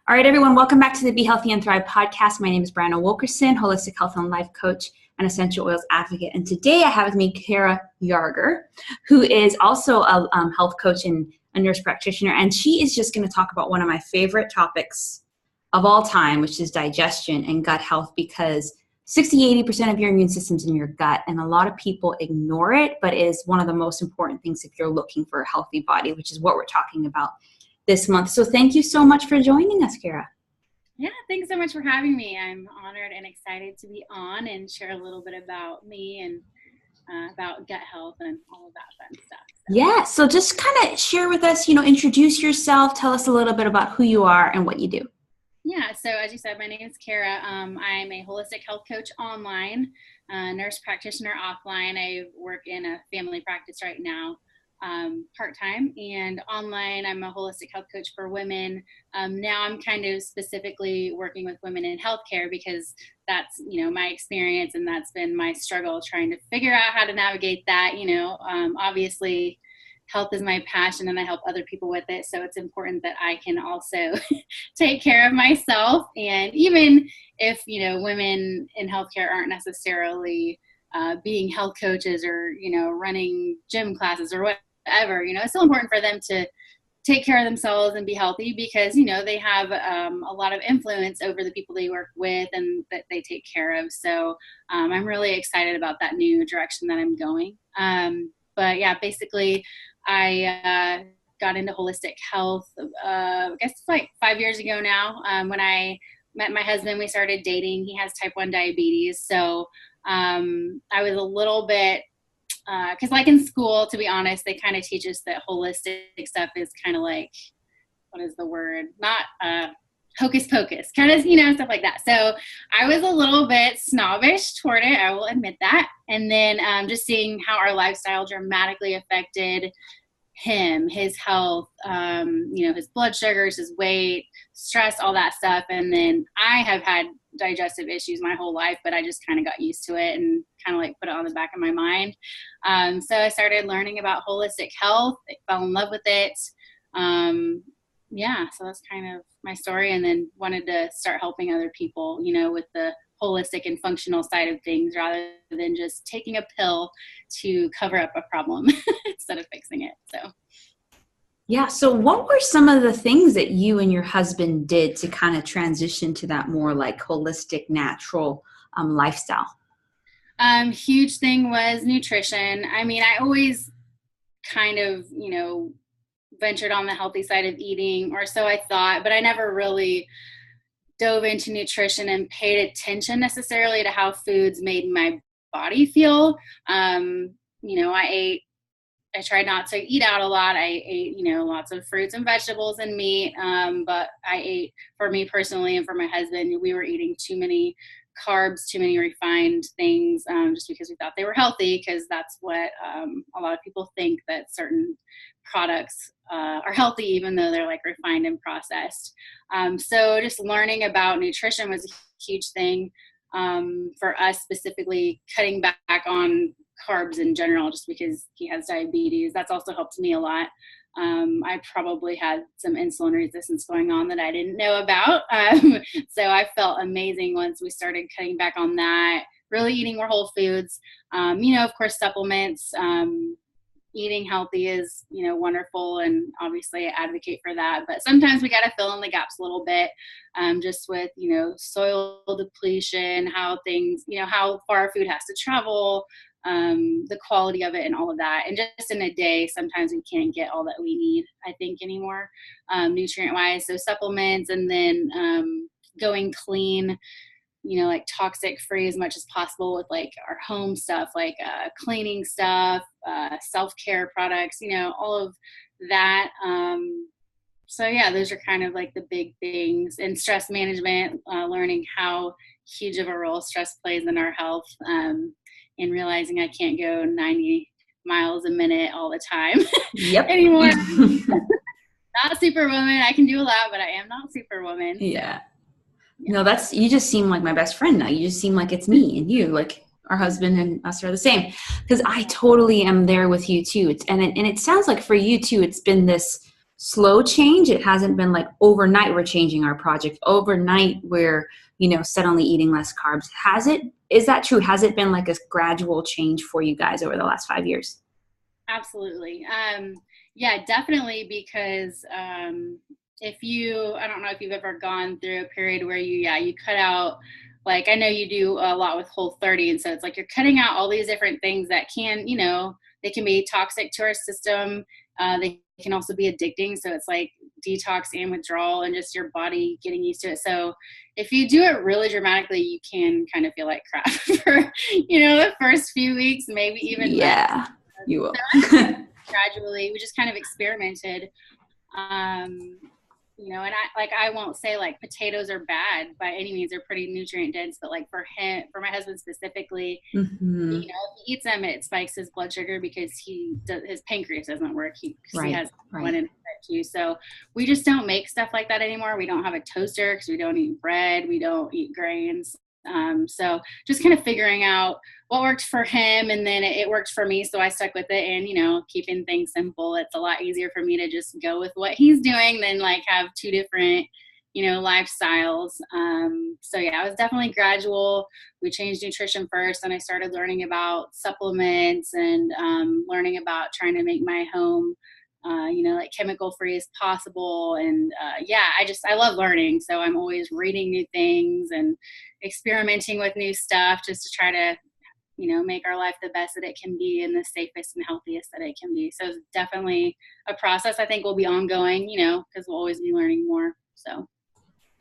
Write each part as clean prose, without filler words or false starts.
All right, everyone, welcome back to the Be Healthy and Thrive podcast. My name is Brianna Wilkerson, holistic health and life coach and essential oils advocate. And today I have with me Kara Yarger, who is also a health coach and a nurse practitioner. And she is just going to talk about one of my favorite topics of all time, which is digestion and gut health, because 60-80% of your immune system's in your gut. And a lot of people ignore it, but it is one of the most important things if you're looking for a healthy body, which is what we're talking about this month. So thank you so much for joining us, Kara. Yeah, thanks so much for having me. I'm honored and excited to be on and share a little bit about me and about gut health and all of that fun stuff. Yeah, so just kind of share with us, introduce yourself, tell us a little bit about who you are and what you do. Yeah, so as you said, my name is Kara. I'm a holistic health coach online, nurse practitioner offline. I work in a family practice right now. Part-time, and online I'm a holistic health coach for women. Now I'm kind of specifically working with women in healthcare because that's, my experience, and that's been my struggle trying to figure out how to navigate that. Obviously health is my passion and I help other people with it. So it's important that I can also take care of myself. And even if, women in healthcare aren't necessarily being health coaches or, running gym classes or whatever, it's still important for them to take care of themselves and be healthy because, they have a lot of influence over the people they work with and that they take care of. So I'm really excited about that new direction that I'm going. But yeah, basically I got into holistic health, I guess it's like 5 years ago now. When I met my husband, we started dating. He has type 1 diabetes. So I was a little bit, because like in school, to be honest, they kind of teach us that holistic stuff is kind of like, what is the word? Not hocus pocus, kind of, stuff like that. So I was a little bit snobbish toward it. I will admit that. And then just seeing how our lifestyle dramatically affected him, his health, his blood sugars, his weight, stress, all that stuff. And then I have had digestive issues my whole life, but I just kind of got used to it and kind of like put it on the back of my mind. So I started learning about holistic health. I fell in love with it. So that's kind of my story, and then wanted to start helping other people, with the holistic and functional side of things rather than just taking a pill to cover up a problem instead of fixing it. Yeah. So what were some of the things that you and your husband did to kind of transition to that more like holistic, natural lifestyle? Huge thing was nutrition. I mean, I always kind of, ventured on the healthy side of eating, or so I thought, but I never really dove into nutrition and paid attention necessarily to how foods made my body feel. I tried not to eat out a lot. I ate, lots of fruits and vegetables and meat. But I ate, for me personally and for my husband, we were eating too many carbs, too many refined things, just because we thought they were healthy, because that's what a lot of people think, that certain products are healthy, even though they're like refined and processed. So just learning about nutrition was a huge thing for us, specifically cutting back on carbs in general, just because he has diabetes. That's also helped me a lot. I probably had some insulin resistance going on that I didn't know about. So I felt amazing once we started cutting back on that, really eating more whole foods, of course, supplements. Eating healthy is, wonderful, and obviously I advocate for that. But sometimes we got to fill in the gaps a little bit, just with, soil depletion, how things, how far food has to travel, the quality of it and all of that. And just in a day, sometimes we can't get all that we need, I think, anymore, nutrient-wise. So supplements, and then going clean, like toxic free as much as possible with like our home stuff, like cleaning stuff, self-care products, all of that. So yeah, those are kind of like the big things. And stress management, learning how huge of a role stress plays in our health, and realizing I can't go 90 miles a minute all the time anymore. Not Superwoman. I can do a lot, but I am not Superwoman. Yeah. No, you just seem like my best friend now. You just seem like it's me and you, like our husband and us are the same. Because I totally am there with you too. And it sounds like for you too, it's been this slow change. It hasn't been like overnight we're changing our project. Overnight we're, suddenly eating less carbs. Is that true? Has it been like a gradual change for you guys over the last 5 years? Absolutely. Yeah, definitely. Because I don't know if you've ever gone through a period where you cut out, like, I know you do a lot with Whole30. And so it's like you're cutting out all these different things that can, they can be toxic to our system. They can also be addicting. So it's like detox and withdrawal and just your body getting used to it. So if you do it really dramatically, you can kind of feel like crap for, the first few weeks, maybe even less. Yeah, you will. So gradually, we just kind of experimented. And I won't say like potatoes are bad by any means. They're pretty nutrient dense, but like for my husband specifically, Mm-hmm. if he eats them, it spikes his blood sugar because his pancreas doesn't work. He has one in too. So we just don't make stuff like that anymore. We don't have a toaster because we don't eat bread. We don't eat grains. So just kind of figuring out what worked for him, and then it worked for me, so I stuck with it. And keeping things simple, it's a lot easier for me to just go with what he's doing than like have two different lifestyles. So yeah, it was definitely gradual. We changed nutrition first, and I started learning about supplements and learning about trying to make my home like chemical free as possible. And I love learning. So I'm always reading new things and experimenting with new stuff just to try to, make our life the best that it can be and the safest and healthiest that it can be. So it's definitely a process I think will be ongoing, because we'll always be learning more. So.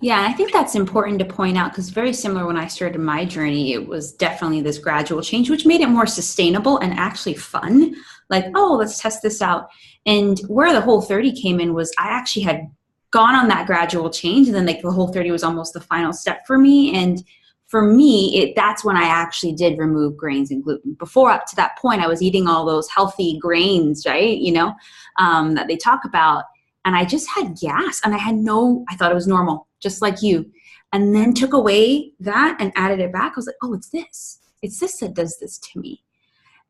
Yeah, and I think that's important to point out because very similar when I started my journey, it was definitely this gradual change, which made it more sustainable and actually fun. Like, oh, let's test this out. And where the Whole30 came in was I actually had gone on that gradual change, and then like the Whole30 was almost the final step for me. And for me, that's when I actually did remove grains and gluten. Before, up to that point, I was eating all those healthy grains, right? That they talk about. And I just had gas, and I thought it was normal, just like you. And then took away that and added it back. I was like, oh, it's this. It's this that does this to me.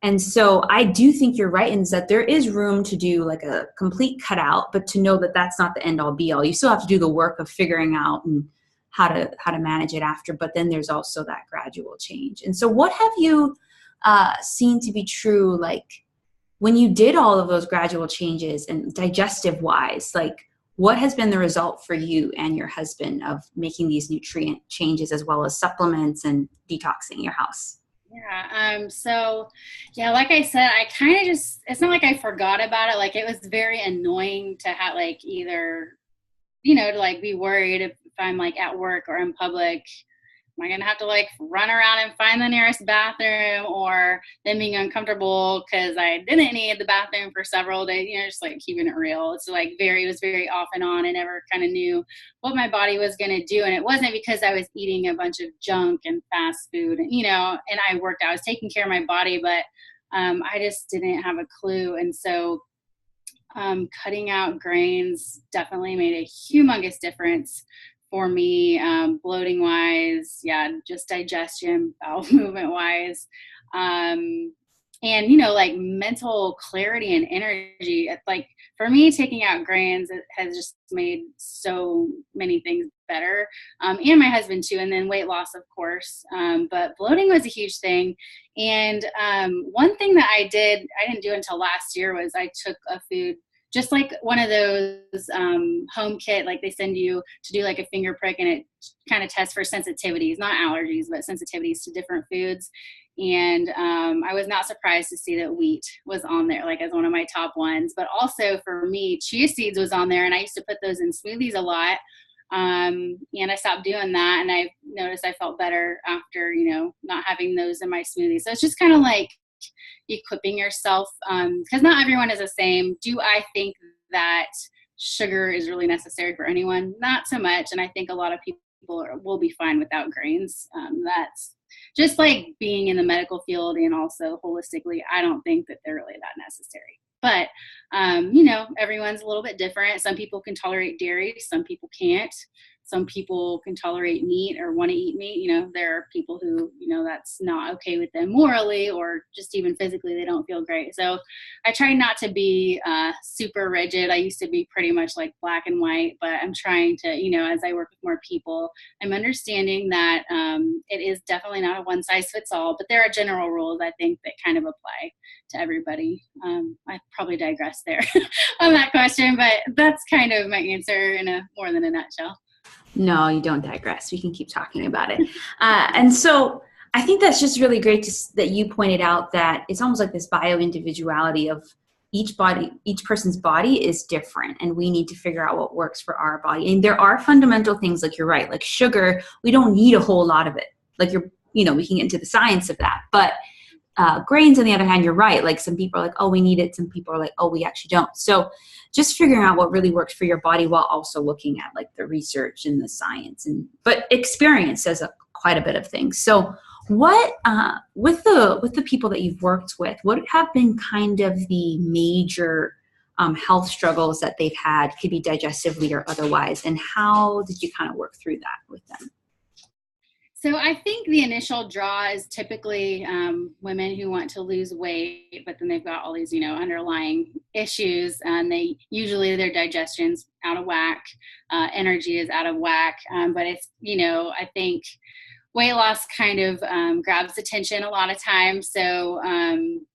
And so I do think you're right in that there is room to do like a complete cutout, but to know that that's not the end all be all. You still have to do the work of figuring out and how to manage it after. But then there's also that gradual change. And so what have you seen to be true, like, when you did all of those gradual changes and digestive wise, like what has been the result for you and your husband of making these nutrient changes as well as supplements and detoxing your house? Yeah. Like I said, I kind of it's not like I forgot about it. Like it was very annoying to have like either, to like be worried if I'm like at work or in public, am I going to have to like run around and find the nearest bathroom, or then being uncomfortable because I didn't need the bathroom for several days, just like keeping it real. It's like it was very off and on. I never kind of knew what my body was going to do. And it wasn't because I was eating a bunch of junk and fast food, and I worked out, I was taking care of my body, but I just didn't have a clue. And so cutting out grains definitely made a humongous difference for me, bloating wise, just digestion, bowel movement wise, and like mental clarity and energy. Like for me, taking out grains has just made so many things better, and my husband too. And then weight loss, of course, but bloating was a huge thing. And one thing that I didn't do until last year was I took a food, just like one of those home kit, like they send you to do like a finger prick, and it kind of tests for sensitivities, not allergies, but sensitivities to different foods. And I was not surprised to see that wheat was on there, like as one of my top ones. But also for me, chia seeds was on there, and I used to put those in smoothies a lot. And I stopped doing that, and I noticed I felt better after, not having those in my smoothies. So it's just kind of like equipping yourself, because not everyone is the same. Do I think that sugar is really necessary for anyone? Not so much. And I think a lot of people will be fine without grains. That's just like being in the medical field, and also holistically, I don't think that they're really that necessary. But, everyone's a little bit different. Some people can tolerate dairy, some people can't. some people can tolerate meat or want to eat meat. You know, there are people who, you know, that's not okay with them morally or just even physically, they don't feel great. So I try not to be super rigid. I used to be pretty much like black and white, but I'm trying to, you know, as I work with more people, I'm understanding that it is definitely not a one size fits all, but there are general rules, I think, that kind of apply to everybody. I probably digress there on that question, but that's kind of my answer in a more than a nutshell. No, you don't digress. We can keep talking about it. And so I think that's just really great that you pointed out that it's almost like this bio-individuality of each person's body is different, and we need to figure out what works for our body. And there are fundamental things, like you're right, like sugar, we don't need a whole lot of it. Like we can get into the science of that. But grains, on the other hand, you're right. Like some people are like, oh, we need it. Some people are like, oh, we actually don't. So just figuring out what really works for your body while also looking at like the research and the science, but experience says quite a bit of things. So what, with the people that you've worked with, what have been kind of the major health struggles that they've had, could be digestively or otherwise, and how did you kind of work through that with them? So I think the initial draw is typically women who want to lose weight, but then they've got all these, you know, underlying issues, and their digestion's out of whack, energy is out of whack. But it's, you know, I think weight loss kind of grabs attention a lot of times. So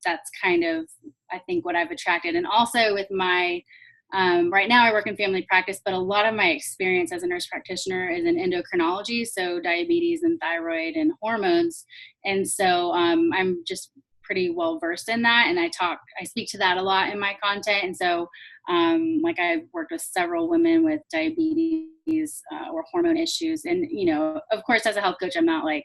that's kind of, I think, what I've attracted. And also with my right now I work in family practice, but a lot of my experience as a nurse practitioner is in endocrinology, so diabetes and thyroid and hormones. And so I'm just pretty well versed in that. And I speak to that a lot in my content. And so like I've worked with several women with diabetes or hormone issues. And, you know, of course, as a health coach, I'm not like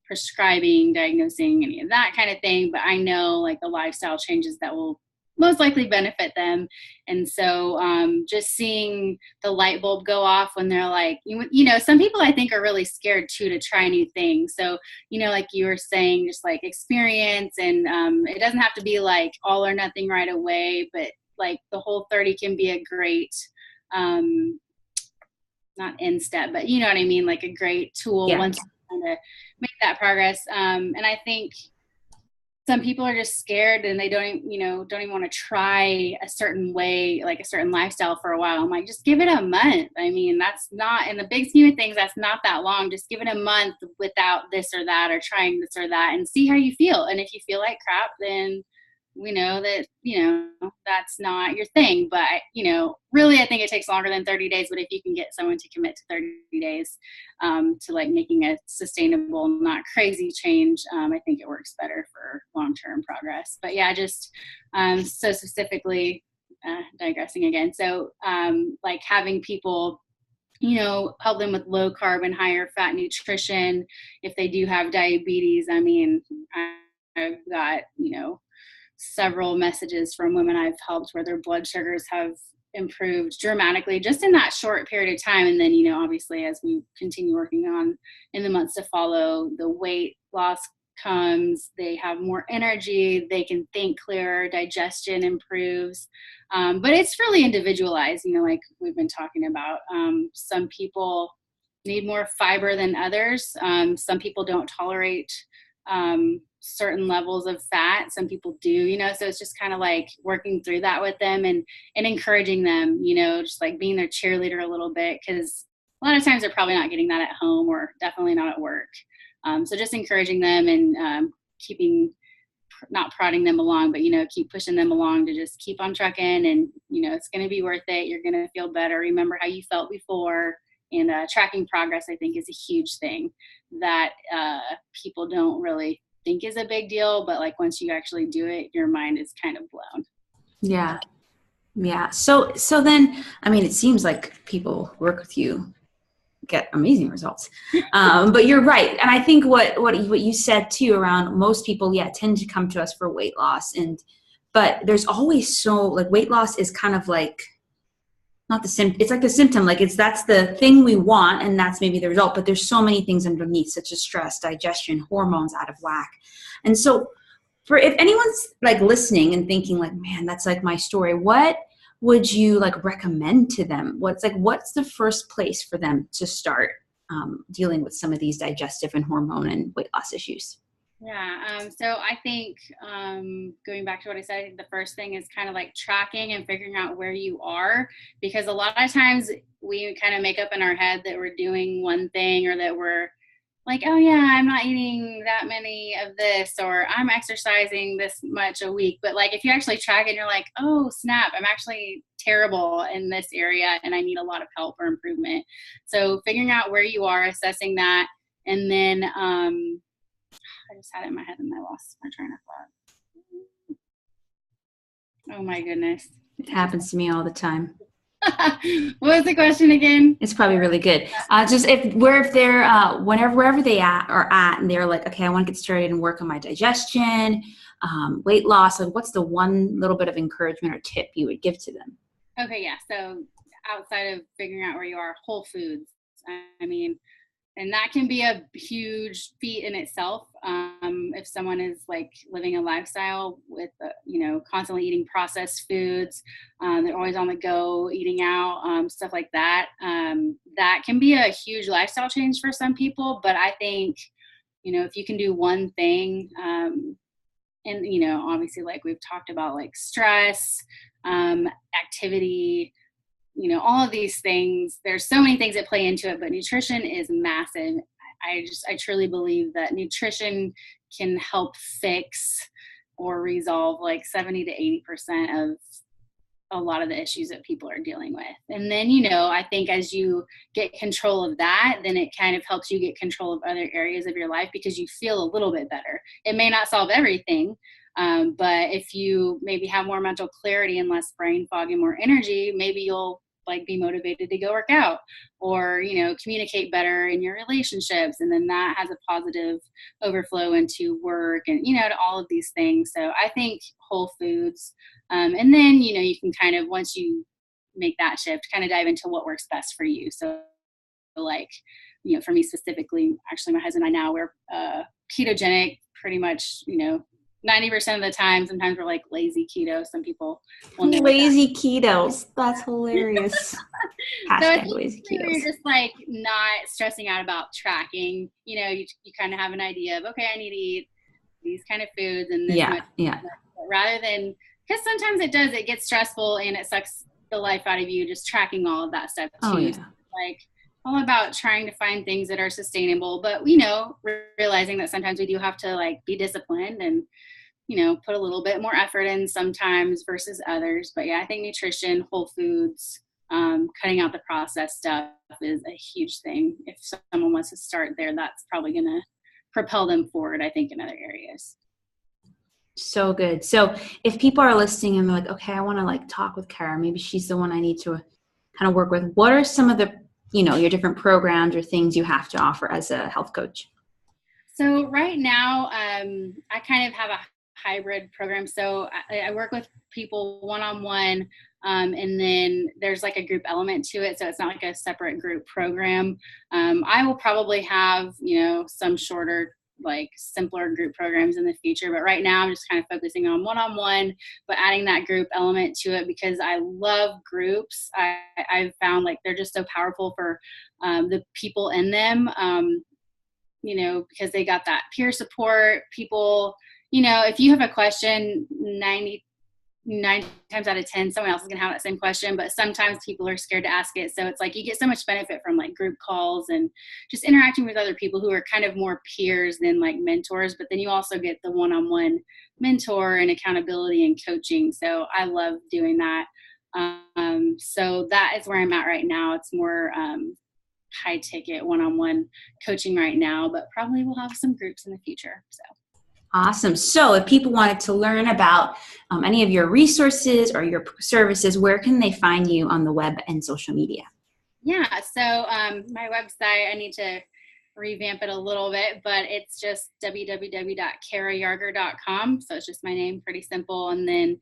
prescribing, diagnosing, any of that kind of thing, but I know like the lifestyle changes that will most likely benefit them. And so just seeing the light bulb go off when they're like, you know, some people I think are really scared too to try new things. So, you know, like you were saying, just like experience, and it doesn't have to be like all or nothing right away, but like the Whole30 can be a great, not end step, but you know what I mean? Like a great tool once you kind of make that progress. And I think some people are just scared and they don't even want to try a certain way, like a certain lifestyle for a while. I'm like, just give it a month. I mean, that's not, in the big scheme of things, that's not that long. Just give it a month without this or that, or trying this or that, and see how you feel. And if you feel like crap, then we know that, you know, that's not your thing. But, you know, really, I think it takes longer than 30 days. But if you can get someone to commit to 30 days to like making a sustainable, not crazy change, I think it works better for long-term progress. But yeah, just so specifically digressing again. So like having people, you know, help them with low carb and higher fat nutrition. If they do have diabetes, I mean, I've got, you know, several messages from women I've helped where their blood sugars have improved dramatically just in that short period of time. And then, you know, obviously as we continue working on in the months to follow, the weight loss comes, they have more energy, they can think clearer, digestion improves. But it's really individualized, you know, like we've been talking about. Some people need more fiber than others. Some people don't tolerate certain levels of fat. Some people do, you know, so it's just kind of like working through that with them and encouraging them, you know, just like being their cheerleader a little bit, because a lot of times they're probably not getting that at home or definitely not at work. So just encouraging them and not prodding them along, but, you know, keep pushing them along to just keep on trucking, and, you know, it's going to be worth it. You're going to feel better. Remember how you felt before. And tracking progress, I think, is a huge thing that people don't really think is a big deal, but like once you actually do it, your mind is kind of blown. Yeah. So then, I mean, it seems like people who work with you get amazing results. But you're right. And I think what you said too around most people, tend to come to us for weight loss. But there's always like weight loss is kind of like, not the symptom. It's like the symptom, like that's the thing we want, and that's maybe the result. But there's so many things underneath, such as stress, digestion, hormones out of whack. And so, if anyone's like listening and thinking, like, man, that's like my story. What would you like recommend to them? What's the first place for them to start dealing with some of these digestive and hormone and weight loss issues? Yeah. So I think going back to what I said, I think the first thing is kind of like tracking and figuring out where you are, because a lot of times we kind of make up in our head that we're doing one thing, or that we're like, oh yeah, I'm not eating that many of this, or I'm exercising this much a week. But like, if you actually track it, you're like, oh snap, I'm actually terrible in this area and I need a lot of help or improvement. So figuring out where you are, assessing that, and then I just had it in my head and I lost my train of thought. Oh my goodness. It happens to me all the time. What was the question again? It's probably really good. Just if they're wherever they are at, and they're like, okay, I want to get started and work on my digestion, weight loss. Like, what's the one little bit of encouragement or tip you would give to them? Okay, yeah. So outside of figuring out where you are, whole foods. I mean, and that can be a huge feat in itself. If someone is like living a lifestyle with, constantly eating processed foods, they're always on the go, eating out, stuff like that. That can be a huge lifestyle change for some people. But I think, if you can do one thing, and, obviously like we've talked about, like stress, activity, all of these things, there's so many things that play into it, but nutrition is massive. I truly believe that nutrition can help fix or resolve like 70 to 80% of a lot of the issues that people are dealing with. And then, I think as you get control of that, then it kind of helps you get control of other areas of your life, because you feel a little bit better. It may not solve everything, but if you maybe have more mental clarity and less brain fog and more energy, maybe you'll like be motivated to go work out, or, communicate better in your relationships. And then that has a positive overflow into work and, to all of these things. So I think whole foods. And then, you can kind of, once you make that shift, kind of dive into what works best for you. So like, for me specifically, actually my husband and I now, we're ketogenic pretty much, 90% of the time. Sometimes we're like lazy keto. Some people will know lazy ketos. That's hilarious. Hashtag lazy ketos. You're just like not stressing out about tracking. You kind of have an idea of, okay, I need to eat these kind of foods and this much. Rather than, because sometimes it gets stressful and it sucks the life out of you just tracking all of that stuff too. Oh, yeah. So like all about trying to find things that are sustainable, but realizing that sometimes we do have to like be disciplined and put a little bit more effort in sometimes versus others. But yeah, I think nutrition, whole foods, cutting out the processed stuff is a huge thing. If someone wants to start there, that's probably going to propel them forward, I think, in other areas. So good. So if people are listening and they're like, okay, I want to like talk with Kara, maybe she's the one I need to kind of work with. What are some of the, your different programs or things you have to offer as a health coach? So right now, I kind of have a hybrid program. So I work with people one-on-one, and then there's like a group element to it. So it's not like a separate group program. I will probably have, some shorter, like simpler group programs in the future. But right now I'm just kind of focusing on one-on-one, but adding that group element to it because I love groups. I've found like they're just so powerful for the people in them, because they got that peer support. People, if you have a question, 99 times out of 10, someone else is going to have that same question, but sometimes people are scared to ask it. So it's like you get so much benefit from like group calls and just interacting with other people who are kind of more peers than like mentors, but then you also get the one-on-one mentor and accountability and coaching. So I love doing that. So that is where I'm at right now. It's more high ticket one-on-one coaching right now, but probably we'll have some groups in the future. So. Awesome. So if people wanted to learn about any of your resources or your services, where can they find you on the web and social media? Yeah. So my website, I need to revamp it a little bit, but it's just www.karayarger.com. So it's just my name, pretty simple. And then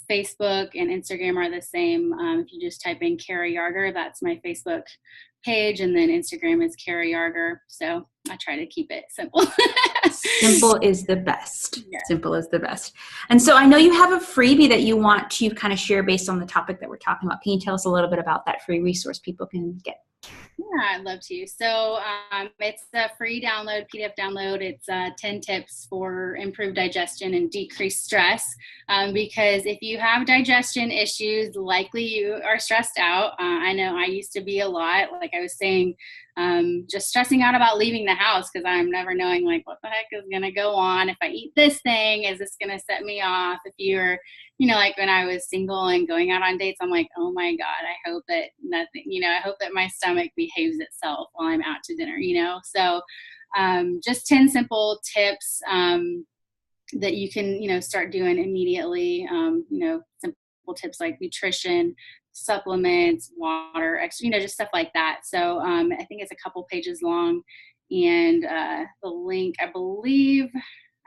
Facebook and Instagram are the same. If you just type in Kara Yarger, that's my Facebook page, and then Instagram is Kara Yarger. So I try to keep it simple. Simple is the best. Yeah. Simple is the best. And so I know you have a freebie that you want to kind of share based on the topic that we're talking about. Can you tell us a little bit about that free resource people can get? Yeah, I'd love to. So it's a free download, PDF download. It's 10 tips for improved digestion and decreased stress. Because if you have digestion issues, likely you are stressed out. I know I used to be a lot, like I was saying, just stressing out about leaving the house because I'm never knowing like what the heck is going to go on. If I eat this thing, is this going to set me off? If you're, like when I was single and going out on dates, I'm like, oh my God, I hope that nothing, I hope that my stomach behaves itself while I'm out to dinner, So just 10 simple tips that you can, start doing immediately. Simple tips like nutrition, supplements, water, just stuff like that. So I think it's a couple pages long, and the link, I believe,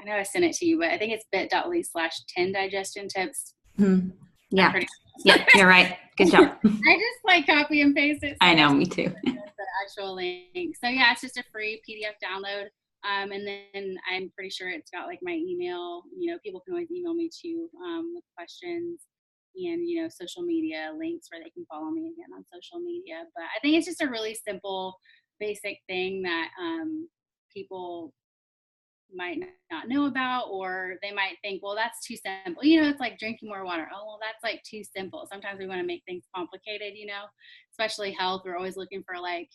I know I sent it to you, but I think it's bit.ly/10 digestion tips. Mm-hmm. Yeah. Yeah, you're right. Good job. I just like copy and paste it. So I know, me too. The actual link. So yeah, it's just a free PDF download. And then I'm pretty sure it's got like my email, people can always email me too with questions, and, social media links where they can follow me again on social media. But I think it's just a really simple, basic thing that people might not know about, or they might think, well, that's too simple. It's like drinking more water. Oh, well, that's like too simple. Sometimes we want to make things complicated, especially health. We're always looking for like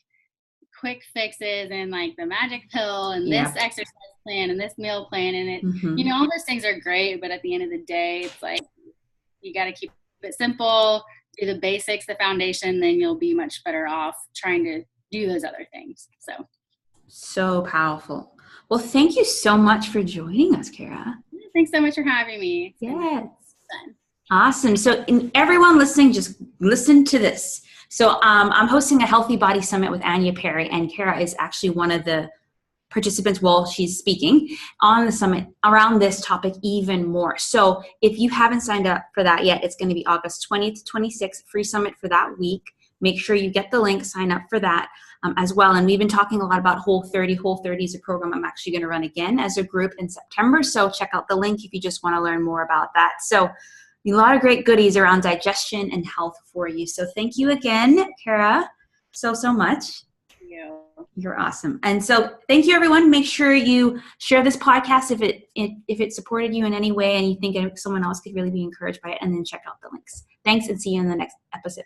quick fixes and like the magic pill and this exercise plan and this meal plan. And it, all those things are great. But at the end of the day, it's like, you got to keep it simple, do the basics, the foundation, then you'll be much better off trying to do those other things. So powerful. Well, thank you so much for joining us, Kara. Thanks so much for having me. Yes. Awesome. So everyone listening, just listen to this. So I'm hosting a Healthy Body Summit with Anya Perry, and Kara is actually one of the participants while she's speaking on the summit around this topic even more. So if you haven't signed up for that yet, it's going to be August 20th to 26th, free summit for that week. Make sure you get the link, sign up for that as well. And we've been talking a lot about Whole 30. Whole 30 is a program I'm actually going to run again as a group in September. So check out the link if you just want to learn more about that. So a lot of great goodies around digestion and health for you. So thank you again, Kara, so much. Thank you. You're awesome. And so thank you, everyone. Make sure you share this podcast if it supported you in any way and you think someone else could really be encouraged by it, and then check out the links. Thanks, and see you in the next episode.